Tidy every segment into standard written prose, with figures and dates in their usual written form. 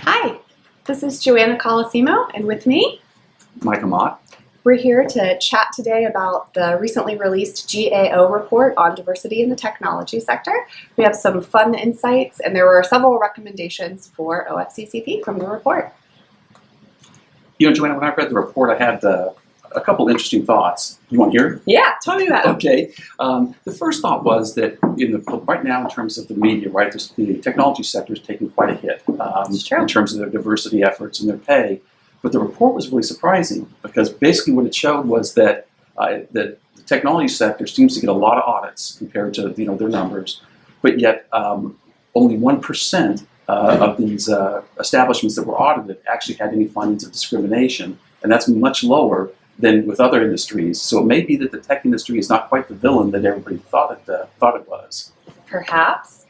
Hi, this is Joanna Colosimo, and with me, Mike Amott. We're here to chat today about the recently released GAO report on diversity in the technology sector. We have some fun insights, and there were several recommendations for OFCCP from the report. You know, Joanna, when I read the report, I had a couple interesting thoughts. You want to hear? Yeah, tell me about it. Okay. The first thought was that right now, in terms of the media, right, the technology sector is taking quite a hit in terms of their diversity efforts and their pay. But the report was really surprising because basically what it showed was that the technology sector seems to get a lot of audits compared to their numbers, but yet only 1% of these establishments that were audited actually had any findings of discrimination, and that's much lower than with other industries. So it may be that the tech industry is not quite the villain that everybody thought it was. Perhaps,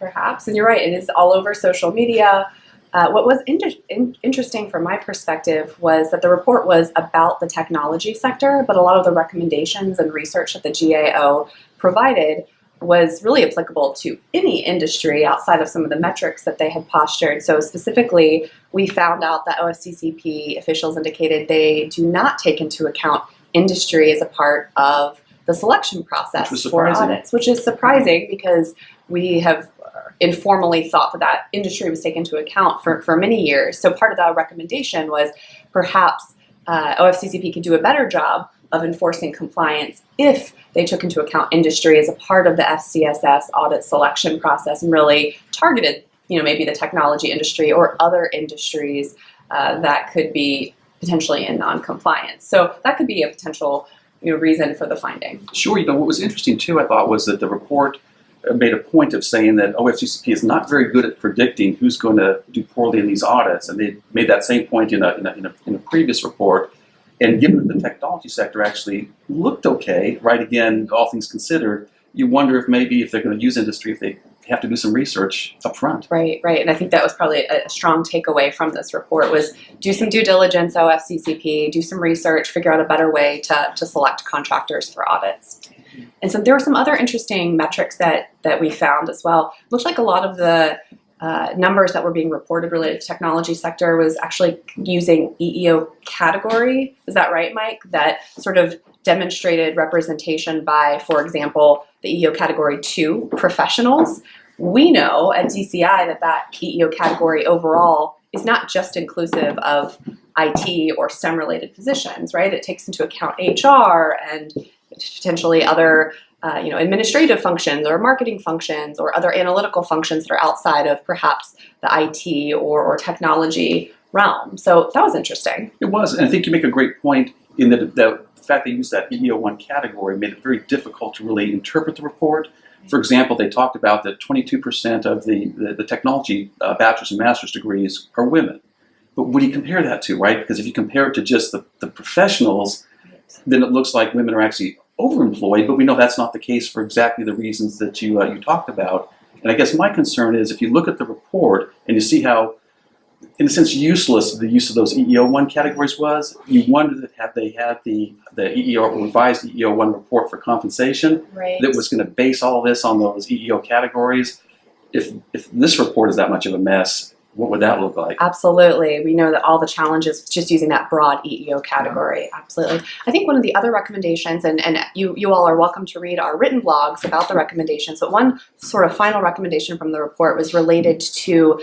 and you're right. It is all over social media. What was interesting from my perspective was that the report was about the technology sector, but a lot of the recommendations and research that the GAO provided was really applicable to any industry outside of some of the metrics that they had postured. So specifically, we found out that OFCCP officials indicated they do not take into account industry as a part of the selection process for audits, which is surprising because we have informally thought that industry was taken into account for many years. So part of the recommendation was perhaps OFCCP could do a better job of enforcing compliance if they took into account industry as a part of the FCSS audit selection process and really targeted, maybe the technology industry or other industries that could be potentially in non-compliance. So that could be a potential reason for the finding. Sure. What was interesting too, I thought, was that the report made a point of saying that OFCCP is not very good at predicting who's going to do poorly in these audits, and they made that same point in a previous report. And given that the technology sector actually looked okay, right? Again, all things considered, you wonder if maybe if they're going to use industry, if they have to do some research up front. Right. And I think that was probably a strong takeaway from this report was do some due diligence, OFCCP, do some research, figure out a better way to select contractors for audits. And so there were some other interesting metrics that we found as well. It looked like a lot of the numbers that were being reported related to technology sector was actually using EEO category. Is that right, Mike? That sort of demonstrated representation by, for example, the EEO category 2 professionals. We know at DCI that EEO category overall is not just inclusive of IT or STEM related positions, right? It takes into account HR and potentially other administrative functions or marketing functions or other analytical functions that are outside of perhaps the IT or technology realm. So that was interesting. It was, and I think you make a great point in that the fact they used that EEO1 category made it very difficult to really interpret the report. For example, they talked about that 22% of the technology bachelor's and master's degrees are women. But what do you compare that to, right? Because if you compare it to just the professionals, then it looks like women are actually overemployed, but we know that's not the case for exactly the reasons that you talked about. And I guess my concern is if you look at the report and you see how, in a sense, useless the use of those EEO1 categories was, you wonder that had they had the revised EEO1 report for compensation that was going to base all this on those EEO categories, if this report is that much of a mess, what would that look like? Absolutely. We know that all the challenges just using that broad EEO category. Absolutely. I think one of the other recommendations, and you all are welcome to read our written blogs about the recommendations, but one sort of final recommendation from the report was related to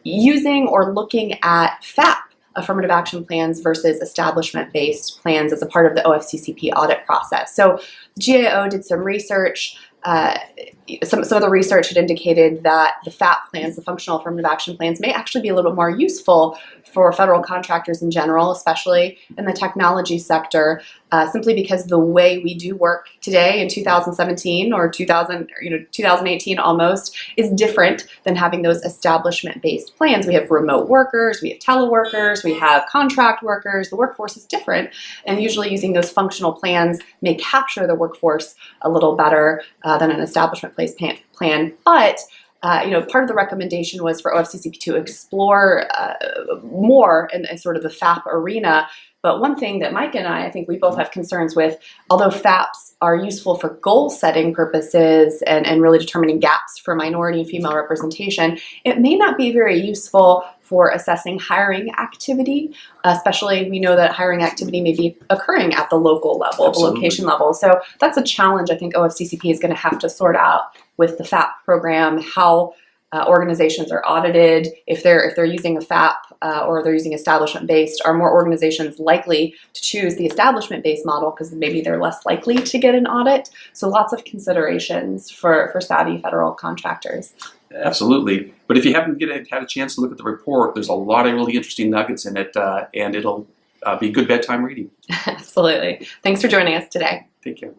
using or looking at FAP, affirmative action plans, versus establishment-based plans as a part of the OFCCP audit process. So GAO did some research. Some of the research had indicated that the FAP plans, the functional affirmative action plans, may actually be a little bit more useful for federal contractors in general, especially in the technology sector, simply because the way we do work today in 2017 or 2018 almost is different than having those establishment-based plans. We have remote workers, we have teleworkers, we have contract workers. The workforce is different, and usually using those functional plans may capture the workforce a little better than an establishment-based plan. But part of the recommendation was for OFCCP to explore more in sort of the FAP arena But one thing that Mike and I think we both have concerns with, although FAPs are useful for goal setting purposes and really determining gaps for minority and female representation, it may not be very useful for assessing hiring activity, especially we know that hiring activity may be occurring at the local level, Absolutely. the location level. So that's a challenge I think OFCCP is going to have to sort out with the FAP program, how organizations are audited, if they're using a FAP or they're using establishment-based. Are more organizations likely to choose the establishment-based model because maybe they're less likely to get an audit? So lots of considerations for savvy federal contractors. Absolutely. But if you haven't had a chance to look at the report, there's a lot of really interesting nuggets in it, and it'll be good bedtime reading. Absolutely. Thanks for joining us today. Take care.